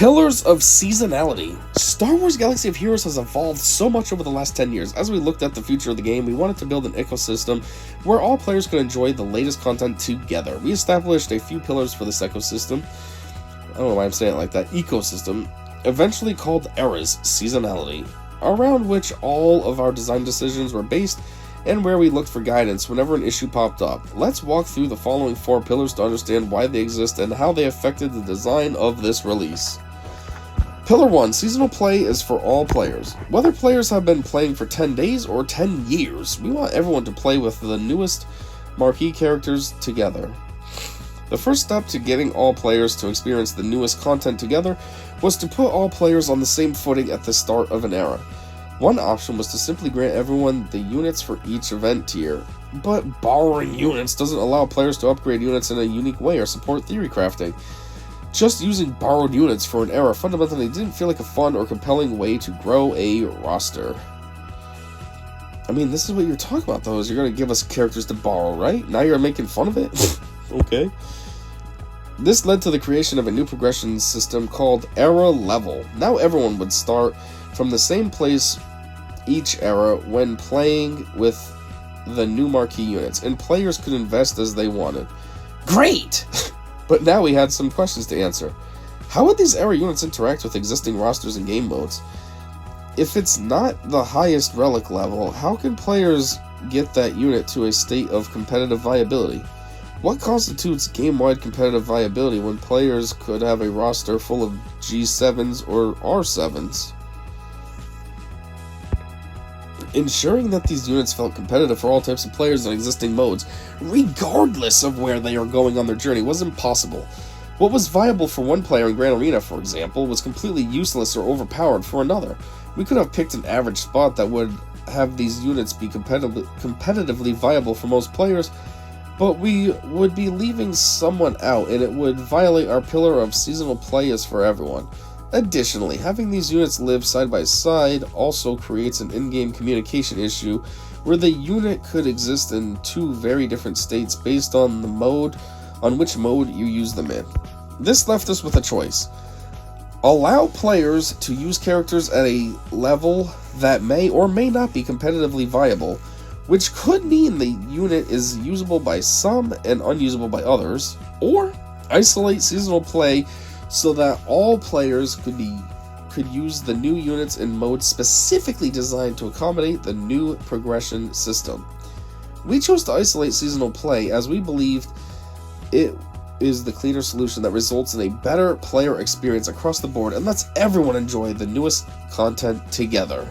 Pillars of Seasonality. Star Wars Galaxy of Heroes has evolved so much over the last 10 years. As we looked at the future of the game, we wanted to build an ecosystem where all players could enjoy the latest content together. We established a few pillars for this ecosystem. I don't know why I'm saying it like that. Ecosystem. Eventually called Eras Seasonality, around which all of our design decisions were based and where we looked for guidance whenever an issue popped up. Let's walk through the following 4 pillars to understand why they exist and how they affected the design of this release. Pillar 1. Seasonal play is for all players. Whether players have been playing for 10 days or 10 years, we want everyone to play with the newest marquee characters together. The first step to getting all players to experience the newest content together was to put all players on the same footing at the start of an era. One option was to simply grant everyone the units for each event tier, but borrowing units doesn't allow players to upgrade units in a unique way or support theory crafting. Just using borrowed units for an era fundamentally didn't feel like a fun or compelling way to grow a roster. I mean, this is what you're talking about, though, is you're going to give us characters to borrow, right? Now you're making fun of it? Okay. This led to the creation of a new progression system called Era Level. Now everyone would start from the same place each era when playing with the new marquee units, and players could invest as they wanted. Great! But now we had some questions to answer. How would these era units interact with existing rosters and game modes? If it's not the highest relic level, how can players get that unit to a state of competitive viability? What constitutes game-wide competitive viability when players could have a roster full of G7s or R7s? Ensuring that these units felt competitive for all types of players in existing modes, regardless of where they are going on their journey, was impossible. What was viable for one player in Grand Arena, for example, was completely useless or overpowered for another. We could have picked an average spot that would have these units be competitively viable for most players, but we would be leaving someone out, and it would violate our pillar of seasonal play is for everyone. Additionally, having these units live side by side also creates an in-game communication issue where the unit could exist in 2 very different states based on which mode you use them in. This left us with a choice. Allow players to use characters at a level that may or may not be competitively viable, which could mean the unit is usable by some and unusable by others, or isolate seasonal play so that all players could use the new units in modes specifically designed to accommodate the new progression system. We chose to isolate seasonal play as we believed it is the cleaner solution that results in a better player experience across the board and lets everyone enjoy the newest content together.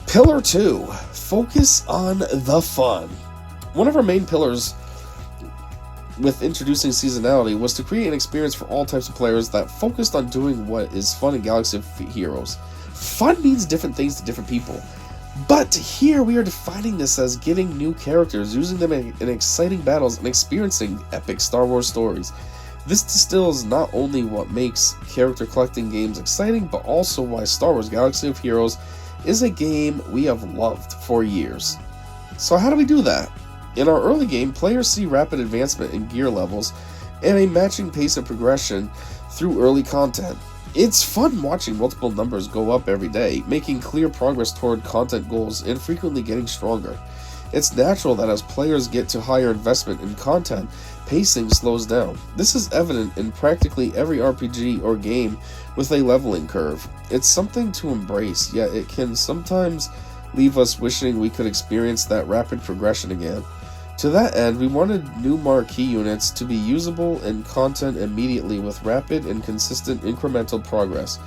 Pillar 2. Focus on the fun. One of our main pillars with introducing seasonality was to create an experience for all types of players that focused on doing what is fun in Galaxy of Heroes. Fun means different things to different people, but here we are defining this as getting new characters, using them in exciting battles, and experiencing epic Star Wars stories. This distills not only what makes character collecting games exciting, but also why Star Wars Galaxy of Heroes is a game we have loved for years. So how do we do that? In our early game, players see rapid advancement in gear levels and a matching pace of progression through early content. It's fun watching multiple numbers go up every day, making clear progress toward content goals and frequently getting stronger. It's natural that as players get to higher investment in content, pacing slows down. This is evident in practically every RPG or game with a leveling curve. It's something to embrace, yet it can sometimes leave us wishing we could experience that rapid progression again. To that end, we wanted new marquee units to be usable in content immediately with rapid and consistent incremental progress.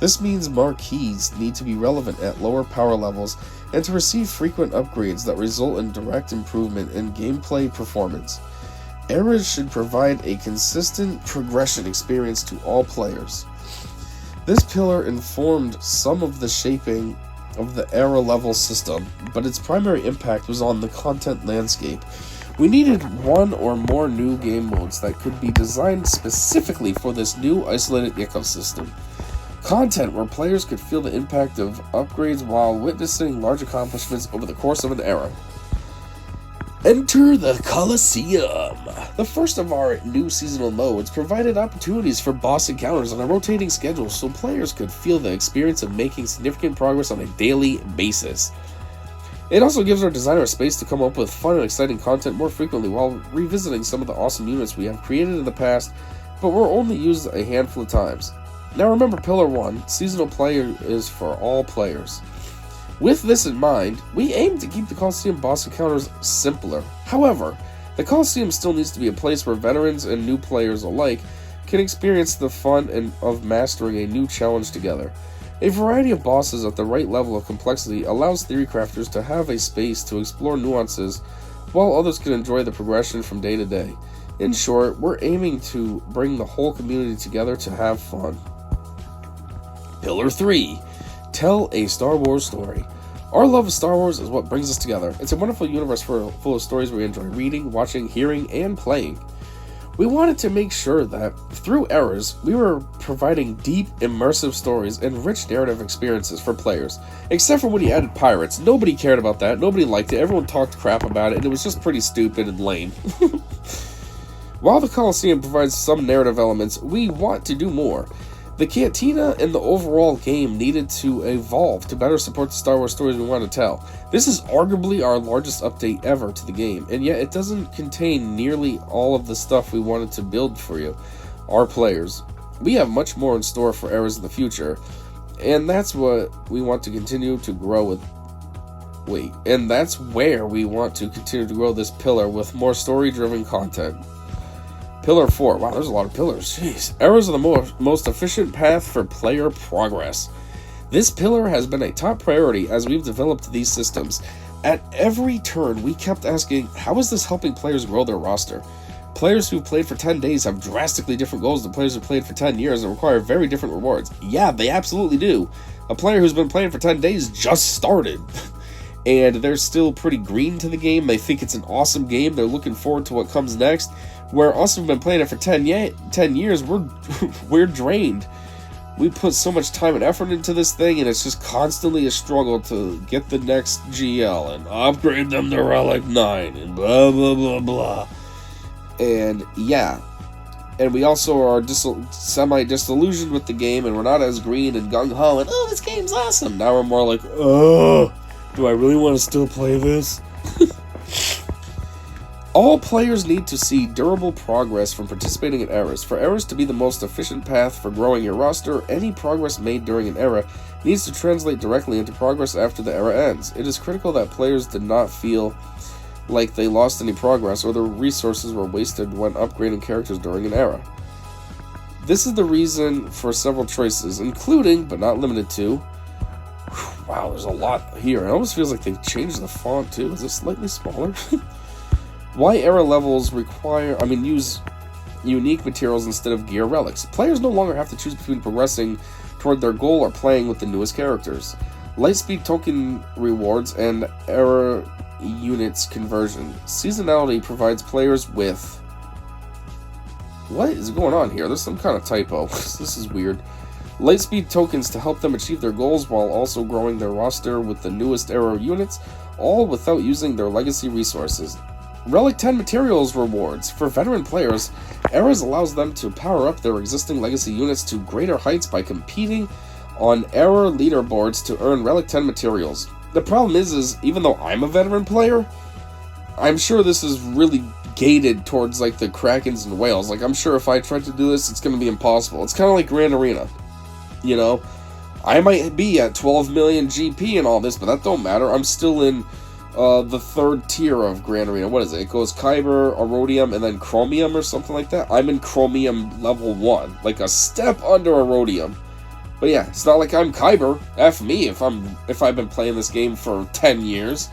This means marquees need to be relevant at lower power levels and to receive frequent upgrades that result in direct improvement in gameplay performance. Eras should provide a consistent progression experience to all players. This pillar informed some of the shaping of the era level system, but its primary impact was on the content landscape. We needed one or more new game modes that could be designed specifically for this new isolated ecosystem. Content where players could feel the impact of upgrades while witnessing large accomplishments over the course of an era. Enter the Coliseum. The first of our new seasonal modes provided opportunities for boss encounters on a rotating schedule so players could feel the experience of making significant progress on a daily basis. It also gives our designer a space to come up with fun and exciting content more frequently while revisiting some of the awesome units we have created in the past, but were only used a handful of times. Now remember Pillar 1, seasonal play is for all players. With this in mind, we aim to keep the Coliseum boss encounters simpler. However, the Coliseum still needs to be a place where veterans and new players alike can experience the fun of mastering a new challenge together. A variety of bosses at the right level of complexity allows theory crafters to have a space to explore nuances, while others can enjoy the progression from day to day. In short, we're aiming to bring the whole community together to have fun. Pillar 3. Tell a Star Wars story. Our love of Star Wars is what brings us together. It's a wonderful universe full of stories we enjoy reading, watching, hearing, and playing. We wanted to make sure that, through Eras, we were providing deep, immersive stories and rich narrative experiences for players. Except for when you added pirates. Nobody cared about that, nobody liked it, everyone talked crap about it, and it was just pretty stupid and lame. While the Coliseum provides some narrative elements, we want to do more. The Cantina and the overall game needed to evolve to better support the Star Wars stories we want to tell. This is arguably our largest update ever to the game, and yet it doesn't contain nearly all of the stuff we wanted to build for you, our players. We have much more in store for Eras in the future, and that's what we want to continue to grow with. And that's where we want to continue to grow this pillar with more story-driven content. Pillar 4. Wow, there's a lot of pillars. Jeez. Eras are the most efficient path for player progress. This pillar has been a top priority as we've developed these systems. At every turn, we kept asking, how is this helping players grow their roster? Players who've played for 10 days have drastically different goals than players who've played for 10 years and require very different rewards. Yeah, they absolutely do. A player who's been playing for 10 days just started. And they're still pretty green to the game. They think it's an awesome game. They're looking forward to what comes next. Where us who've been playing it for 10 years, we're drained. We put so much time and effort into this thing, and it's just constantly a struggle to get the next GL and upgrade them to Relic 9 and blah, blah, blah, blah. And yeah. And we also are semi-disillusioned with the game, and we're not as green and gung-ho and, oh, this game's awesome. Now we're more like, oh, do I really want to still play this? All players need to see durable progress from participating in Eras. For Eras to be the most efficient path for growing your roster, any progress made during an era needs to translate directly into progress after the era ends. It is critical that players did not feel like they lost any progress or their resources were wasted when upgrading characters during an era. This is the reason for several choices, including, but not limited to... Wow, there's a lot here. It almost feels like they changed the font too. Is it slightly smaller? Why era levels use unique materials instead of gear relics. Players no longer have to choose between progressing toward their goal or playing with the newest characters. Lightspeed token rewards and era units conversion. Seasonality provides players with... What is going on here? There's some kind of typo. This is weird. Lightspeed tokens to help them achieve their goals while also growing their roster with the newest era units, all without using their legacy resources. Relic 10 materials rewards. For veteran players, Eras allows them to power up their existing legacy units to greater heights by competing on era leaderboards to earn Relic 10 materials. The problem is even though I'm a veteran player, I'm sure this is really gated towards like the Krakens and whales. Like I'm sure if I tried to do this, it's going to be impossible. It's kind of like Grand Arena, you know? I might be at 12 million GP and all this, but that don't matter. I'm still in the third tier of Grand Arena. What is it? It goes Kyber, Erodium, and then Chromium or something like that. I'm in Chromium level 1, like a step under Erodium. But yeah, it's not like I'm Kyber. F me if I've been playing this game for 10 years,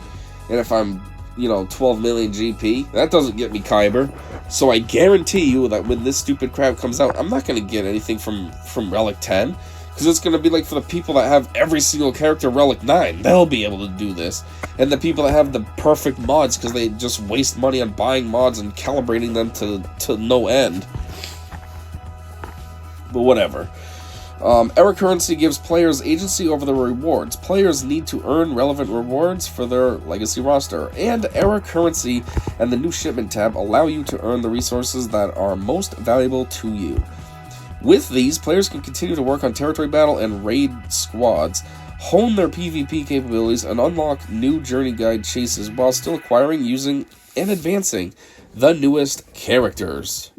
and if I'm 12 million GP, that doesn't get me Kyber. So I guarantee you that when this stupid crap comes out, I'm not gonna get anything from Relic 10. Because it's going to be like for the people that have every single character Relic 9. They'll be able to do this. And the people that have the perfect mods because they just waste money on buying mods and calibrating them to no end. But whatever. Error currency gives players agency over their rewards. Players need to earn relevant rewards for their legacy roster. And error currency and the new shipment tab allow you to earn the resources that are most valuable to you. With these, players can continue to work on territory battle and raid squads, hone their PvP capabilities, and unlock new journey guide chases while still acquiring, using, and advancing the newest characters.